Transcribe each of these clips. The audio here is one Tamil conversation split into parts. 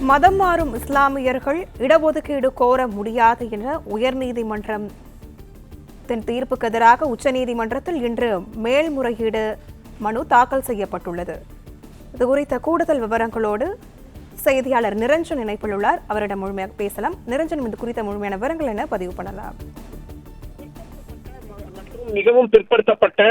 மதம் மாறும் இஸ்லாமியர்கள் இடஒதுக்கீடு கோர முடியாது என உயர்நீதிமன்றத்தின் தீர்ப்புக்கு எதிராக உச்சநீதிமன்றத்தில் இன்று மேல்முறையீடு மனு தாக்கல் செய்யப்பட்டுள்ளது. இதுகுறித்த கூடுதல் விவரங்களோடு செய்தியாளர் நிரஞ்சன் இணைப்பில் உள்ளார். அவரிடம் முழுமையாக பேசலாம். நிரஞ்சன், இது குறித்த முழுமையான விவரங்கள் என பதிவு பண்ணலாம். மிகவும் பிற்படுத்தப்பட்ட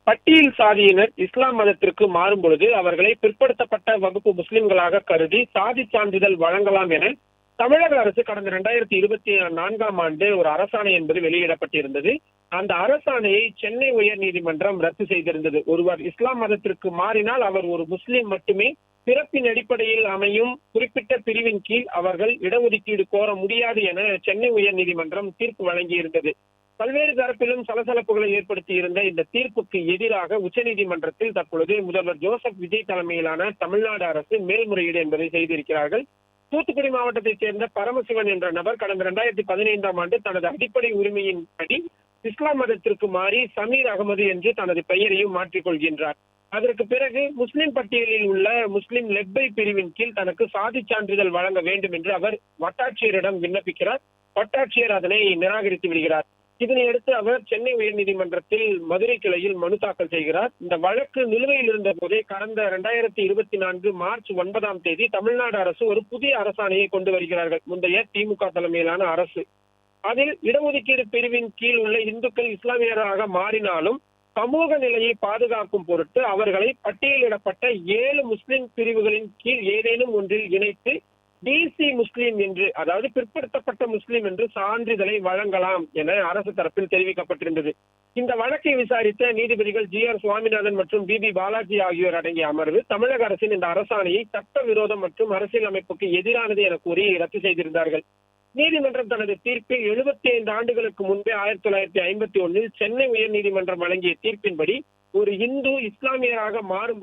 பட்டியல் சாதியினர் இஸ்லாம் மதத்திற்கு மாறும் பொழுது அவர்களை பிற்படுத்தப்பட்ட வகுப்பு முஸ்லிம்களாக கருதி சாதி சான்றிதழ் வழங்கலாம் என தமிழக அரசு கடந்த 2024 ஒரு அரசாணை என்பது வெளியிடப்பட்டிருந்தது. அந்த அரசாணையை சென்னை உயர்நீதிமன்றம் ரத்து செய்திருந்தது. ஒருவர் இஸ்லாம் மதத்திற்கு மாறினால் அவர் ஒரு முஸ்லிம் மட்டுமே, பிறப்பின் அடிப்படையில் அமையும் குறிப்பிட்ட பிரிவின் கீழ் அவர்கள் இடஒதுக்கீடு கோர முடியாது என சென்னை உயர்நீதிமன்றம் தீர்ப்பு வழங்கியிருந்தது. பல்வேறு தரப்பிலும் சலசலப்புகளை ஏற்படுத்தி இருந்த இந்த தீர்ப்புக்கு எதிராக உச்சநீதிமன்றத்தில் தற்பொழுது முதல்வர் ஜோசப் விஜய் தலைமையிலான தமிழ்நாடு அரசு மேல்முறையீடு என்பதை செய்திருக்கிறார்கள். தூத்துக்குடி மாவட்டத்தைச் சேர்ந்த பரமசிவன் என்ற நபர் கடந்த 2015 தனது அடிப்படை உரிமையின்படி இஸ்லாம் மதத்திற்கு மாறி சமீர் அகமது என்று தனது பெயரையும் மாற்றிக் கொள்கின்றார். அதற்கு பிறகு முஸ்லிம் பட்டியலில் உள்ள முஸ்லிம் லெப்பை பிரிவின் கீழ் தனக்கு சாதி சான்றிதழ் வழங்க வேண்டும் என்று அவர் வட்டாட்சியரிடம் விண்ணப்பிக்கிறார். வட்டாட்சியர் அதனை நிராகரித்து விடுகிறார். இதனையடுத்து அவர் சென்னை உயர்நீதிமன்றத்தில் மதுரை கிளையில் மனு தாக்கல் செய்கிறார். இந்த வழக்கு நிலுவையில் இருந்த போதே கடந்த 2024 மார்ச் 9 தமிழ்நாடு அரசு ஒரு புதிய அரசாணையை கொண்டு வருகிறார்கள், முந்தைய திமுக தலைமையிலான அரசு. அதில் இடஒதுக்கீடு பிரிவின் கீழ் உள்ள இந்துக்கள் இஸ்லாமியராக மாறினாலும் சமூக நிலையை பாதுகாக்கும் பொருட்டு அவர்களை பட்டியலிடப்பட்ட 7 முஸ்லிம் பிரிவுகளின் கீழ் ஏதேனும் ஒன்றில் இணைத்து டிசி முஸ்லீம் என்று, அதாவது பிற்படுத்தப்பட்ட முஸ்லீம் என்று சான்றிதழை வழங்கலாம் என அரசு தரப்பில் தெரிவிக்கப்பட்டிருந்தது. இந்த வழக்கை விசாரித்த நீதிபதிகள் GR சுவாமிநாதன் மற்றும் BB பாலாஜி ஆகியோர் அடங்கிய அமர்வு தமிழக அரசின் இந்த அரசாணையை சட்டவிரோதம் மற்றும் அரசியல் அமைப்புக்கு எதிரானது என கூறி ரத்து செய்திருந்தார்கள். நீதிமன்றம் தனது தீர்ப்பில் 75 ஆண்டுகளுக்கு முன்பே 1951 சென்னை உயர்நீதிமன்றம் வழங்கிய தீர்ப்பின்படி ஒரு இந்து இஸ்லாமியராக மாறும்